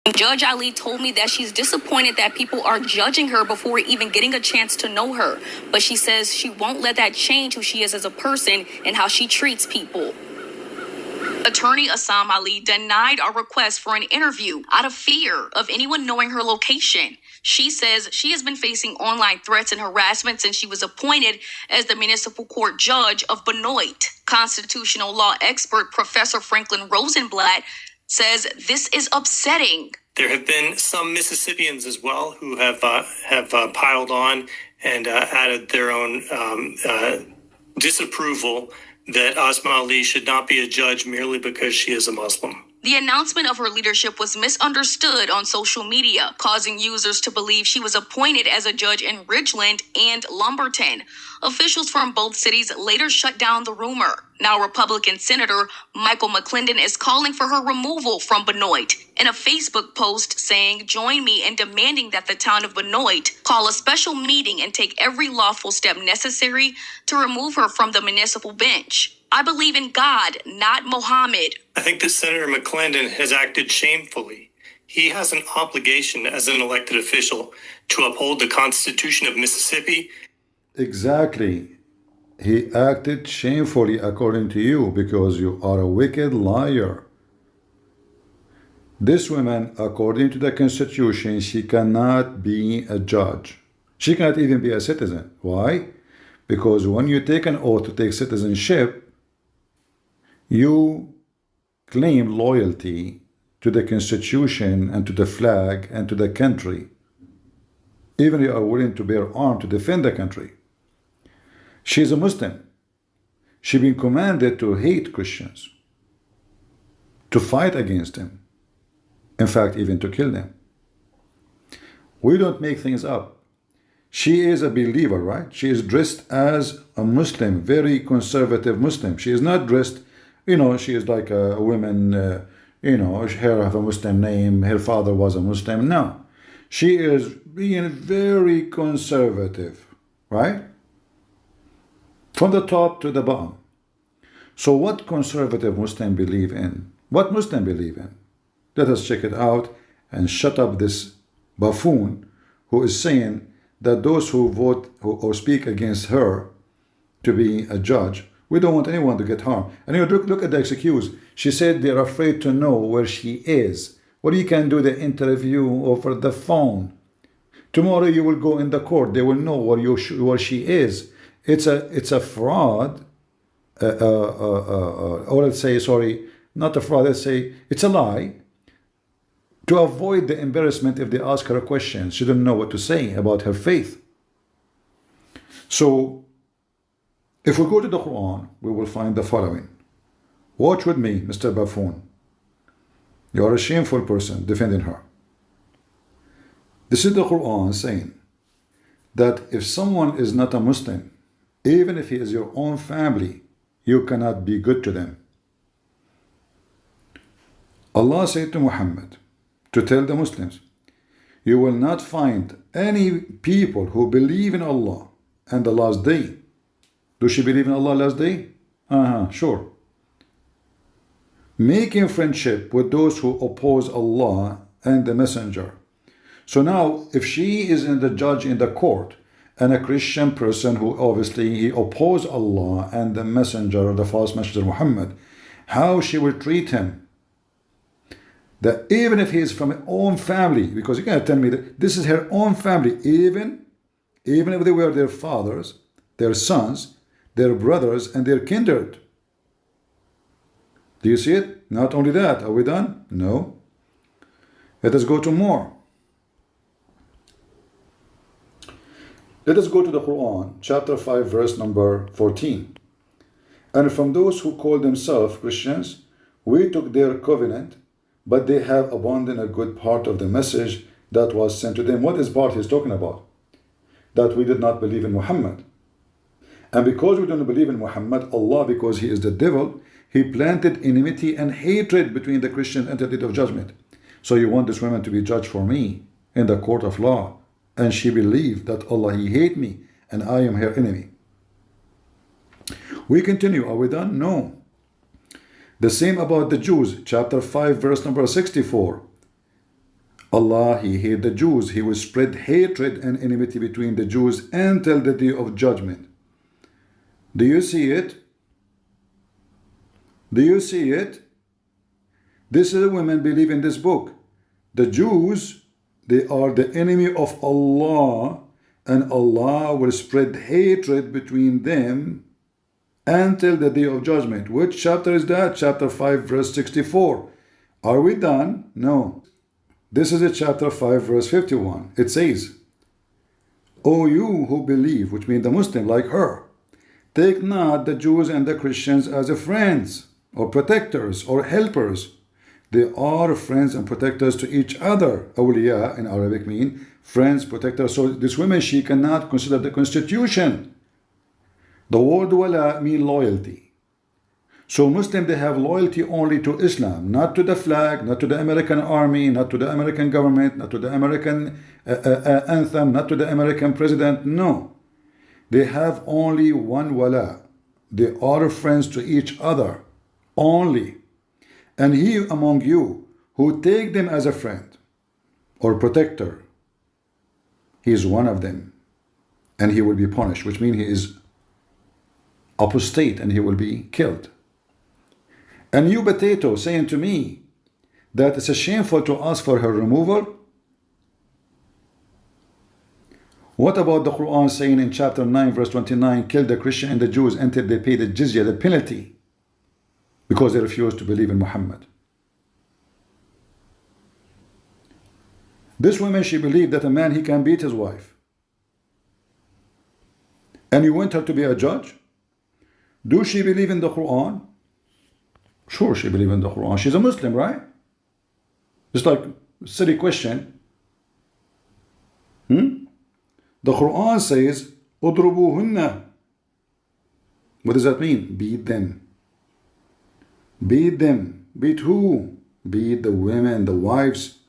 Judge Ali told me that she's disappointed that people are judging her before even getting a chance to know her. But she says she won't let that change who she is as a person and how she treats people. Attorney Assam Ali denied our request for an interview out of fear of anyone knowing her location. She says she has been facing online threats and harassment since she was appointed as the municipal court judge of Benoit. Constitutional law expert Professor Franklin Rosenblatt says this is upsetting. There have been some Mississippians as well who have piled on and added their own disapproval that Asma Ali should not be a judge merely because she is a Muslim. The announcement of her leadership was misunderstood on social media, causing users to believe she was appointed as a judge in Ridgeland and Lumberton. Officials from both cities later shut down the rumor. Now Republican Senator Michael McClendon is calling for her removal from Benoit in a Facebook post saying, "Join me in demanding that the town of Benoit call a special meeting and take every lawful step necessary to remove her from the municipal bench. I believe in God, not Mohammed." I think that Senator McClendon has acted shamefully. He has an obligation as an elected official to uphold the Constitution of Mississippi. Exactly. He acted shamefully according to you because you are a wicked liar. This woman, according to the Constitution, she cannot be a judge. She cannot even be a citizen. Why? Because when you take an oath to take citizenship, you claim loyalty to the Constitution and to the flag and to the country. Even you are willing to bear arms to defend the country. She is a Muslim. She's been commanded to hate Christians, to fight against them, in fact, even to kill them. We don't make things up. She is a believer, right? She is dressed as a Muslim, very conservative Muslim. She is not dressed, she is like a woman, her have a Muslim name, her father was a Muslim. No. She is being very conservative, right? From the top to the bottom. So what conservative Muslim believe in? What Muslim believe in? Let us check it out and shut up this buffoon who is saying that those who vote or speak against her to be a judge, we don't want anyone to get harmed. And you look at the excuse. She said they're afraid to know where she is. Well, you can do the interview over the phone. Tomorrow you will go in the court. They will know where she is. It's a fraud, or let's say, sorry, not a fraud, let's say it's a lie, to avoid the embarrassment if they ask her a question. She didn't know what to say about her faith. So, if we go to the Quran, we will find the following. Watch with me, Mr. Buffoon. You are a shameful person defending her. This is the Quran saying that if someone is not a Muslim, even if he is your own family, you cannot be good to them. Allah said to Muhammad to tell the Muslims, you will not find any people who believe in Allah and the last day. Does she believe in Allah last day? Sure. Making friendship with those who oppose Allah and the Messenger. So now, if she is the judge in the court, and a Christian person who obviously he opposes Allah and the Messenger, the false messenger Muhammad, how she will treat him? That even if he is from her own family, because you cannot tell me that this is her own family, even if they were their fathers, their sons, their brothers, and their kindred. Do you see it? Not only that, are we done? No. Let us go to more. Let us go to the Quran, chapter 5, verse number 14. And from those who call themselves Christians, we took their covenant, but they have abandoned a good part of the message that was sent to them. What is part he's talking about? That we did not believe in Muhammad. And because we don't believe in Muhammad, Allah, because he is the devil, he planted enmity and hatred between the Christians until the day of judgment. So you want this woman to be judged for me in the court of law. And she believed that Allah, he hate me and I am her enemy. We continue. Are we done? No. The same about the Jews. Chapter 5, verse number 64. Allah, He hates the Jews. He will spread hatred and enmity between the Jews until the day of judgment. Do you see it? Do you see it? This is the women believe in this book. The Jews, they are the enemy of Allah, and Allah will spread hatred between them until the day of judgment. Which chapter is that? Chapter 5, verse 64. Are we done? No. This is chapter 5, verse 51. It says, O you who believe, which means the Muslim like her, take not the Jews and the Christians as friends or protectors or helpers. They are friends and protectors to each other. Awliya in Arabic mean friends, protectors. So this woman, she cannot consider the constitution. The word wala mean loyalty. So Muslims, they have loyalty only to Islam, not to the flag, not to the American army, not to the American government, not to the American anthem, not to the American president. No. They have only one wala. They are friends to each other only. And he among you who take them as a friend or protector, he is one of them. And he will be punished, which means he is apostate and he will be killed. And you, potato, saying to me that it's shameful to ask for her removal? What about the Quran saying in chapter 9, verse 29, kill the Christian and the Jews until they pay the jizya, the penalty, because they refuse to believe in Muhammad? This woman, she believed that a man, he can beat his wife. And you want her to be a judge? Do she believe in the Quran? Sure, she believes in the Quran. She's a Muslim, right? It's like a silly question. The Quran says, "Udrubuhunna." What does that mean? Beat them. Beat them. Beat who? Beat the women, the wives.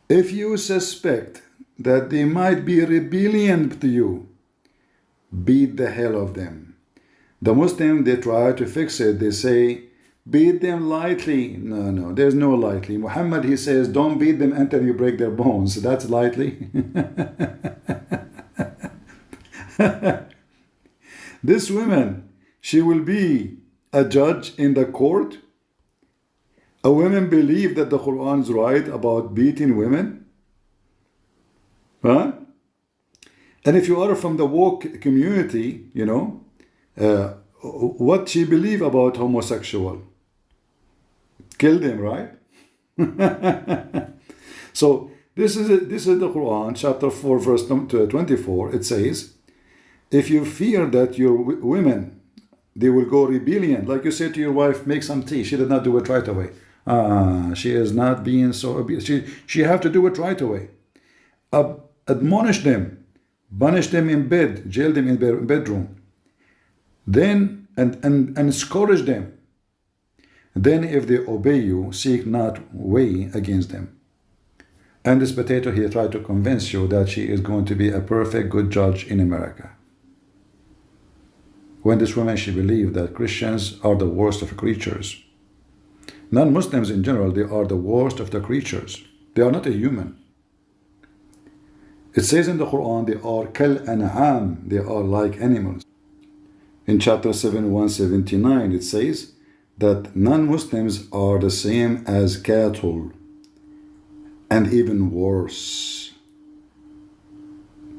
If you suspect that they might be rebellion to you, beat the hell of them. The Muslims, they try to fix it. They say, beat them lightly. No, there's no lightly. Muhammad, he says, don't beat them until you break their bones. That's lightly. This woman, she will be a judge in the court. A woman believe that the Quran is right about beating women. Huh? And if you are from the woke community, you know, what she believe about homosexual? Kill them, right? So this is the Quran, chapter 4, verse 24. It says, if you fear that your women, they will go rebellion, like you say to your wife, make some tea. She did not do it right away. She is not being so obedient. She have to do it right away. Admonish them, punish them in bed, jail them in their bedroom. Then and scourge them. Then if they obey you, seek not way against them. And this potato here tried to convince you that she is going to be a perfect good judge in America. When this woman, she believed that Christians are the worst of creatures. Non-Muslims in general, they are the worst of the creatures. They are not a human. It says in the Quran, they are kal an'am, they are like animals. In chapter 7, 179, it says that non-Muslims are the same as cattle, and even worse.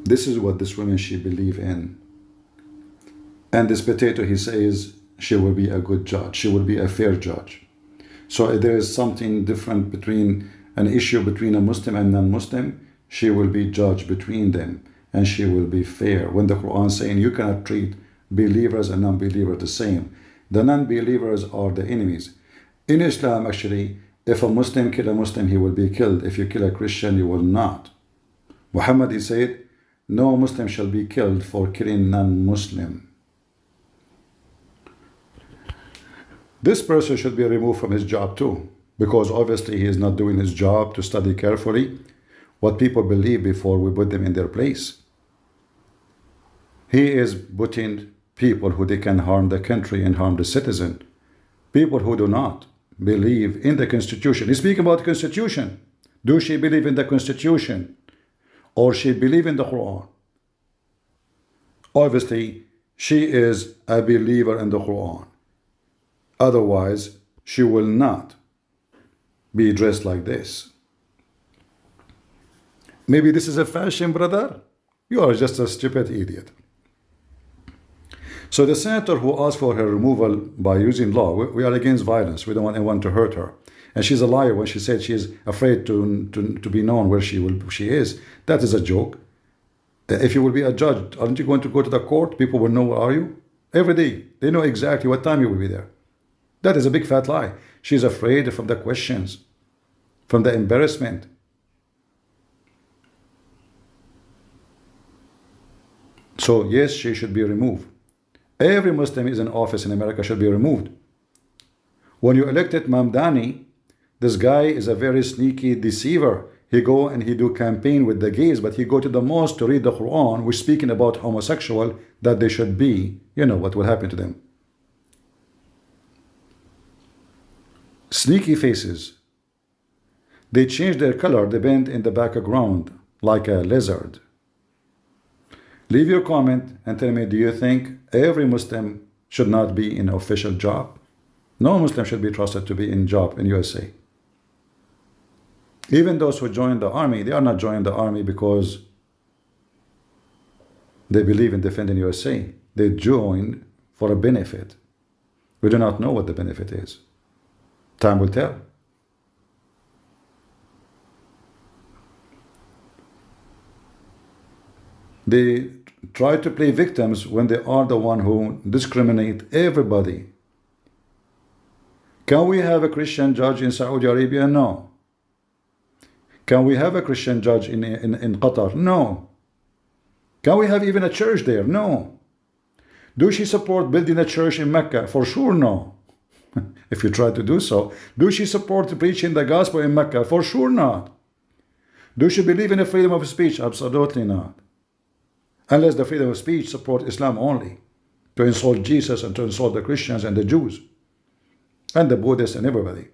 This is what this woman, she believe in. And this potato, he says, she will be a good judge. She will be a fair judge. So there is something different between an issue between a Muslim and non-Muslim. She will be judged between them, and she will be fair. When the Quran is saying you cannot treat believers and non-believers the same. The non-believers are the enemies. In Islam, actually, if a Muslim kill a Muslim, he will be killed. If you kill a Christian, you will not. Muhammad, he said, no Muslim shall be killed for killing non-Muslim. This person should be removed from his job too, because obviously he is not doing his job to study carefully what people believe before we put them in their place. He is putting people who they can harm the country and harm the citizen. People who do not believe in the Constitution. He's speaking about the Constitution, Do she believe in the Constitution? Or she believe in the Quran? Obviously, she is a believer in the Quran. Otherwise, she will not be dressed like this. Maybe this is a fashion, brother? You are just a stupid idiot. So the senator who asked for her removal by using law, we are against violence. We don't want anyone to hurt her. And she's a liar when she said she is afraid to be known where she is. That is a joke. If you will be a judge, aren't you going to go to the court? People will know where are you? Every day. They know exactly what time you will be there. That is a big fat lie. She's afraid from the questions, from the embarrassment. So yes, she should be removed. Every Muslim is in office in America should be removed. When you elected Mamdani, this guy is a very sneaky deceiver. He go and he do campaign with the gays, but he go to the mosque to read the Quran, which speaking about homosexual, that they should be, you know what will happen to them. Sneaky faces. They change their color, they bend in the background like a lizard. Leave your comment and tell me, do you think every Muslim should not be in official job? No Muslim should be trusted to be in job in USA. Even those who join the army, they are not joining the army because they believe in defending USA. They join for a benefit. We do not know what the benefit is. Time will tell. They try to play victims when they are the one who discriminate everybody. Can we have a Christian judge in Saudi Arabia? No. Can we have a Christian judge in Qatar? No. Can we have even a church there? No. Do she support building a church in Mecca? For sure, no. If you try to do so. Do she support preaching the gospel in Mecca? For sure not. Do she believe in the freedom of speech? Absolutely not. Unless the freedom of speech support Islam only, to insult Jesus and to insult the Christians and the Jews and the Buddhists and everybody.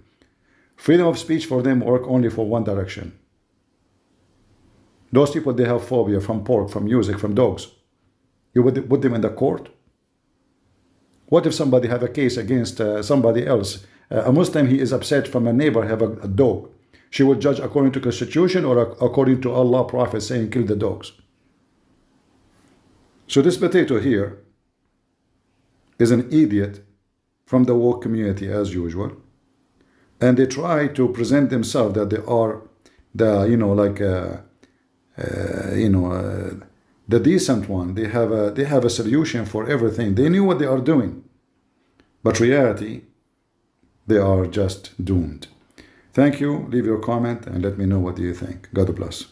Freedom of speech for them work only for one direction. Those people, they have phobia from pork, from music, from dogs. You would put them in the court? What if somebody have a case against somebody else? A Muslim, he is upset from a neighbor have a dog. She will judge according to Constitution or according to Allah, Prophet saying kill the dogs. So this potato here is an idiot from the woke community as usual. And they try to present themselves that they are the, the decent one. They have a solution for everything. They knew what they are doing. But reality, they are just doomed. Thank you. Leave your comment and let me know what you think. God bless.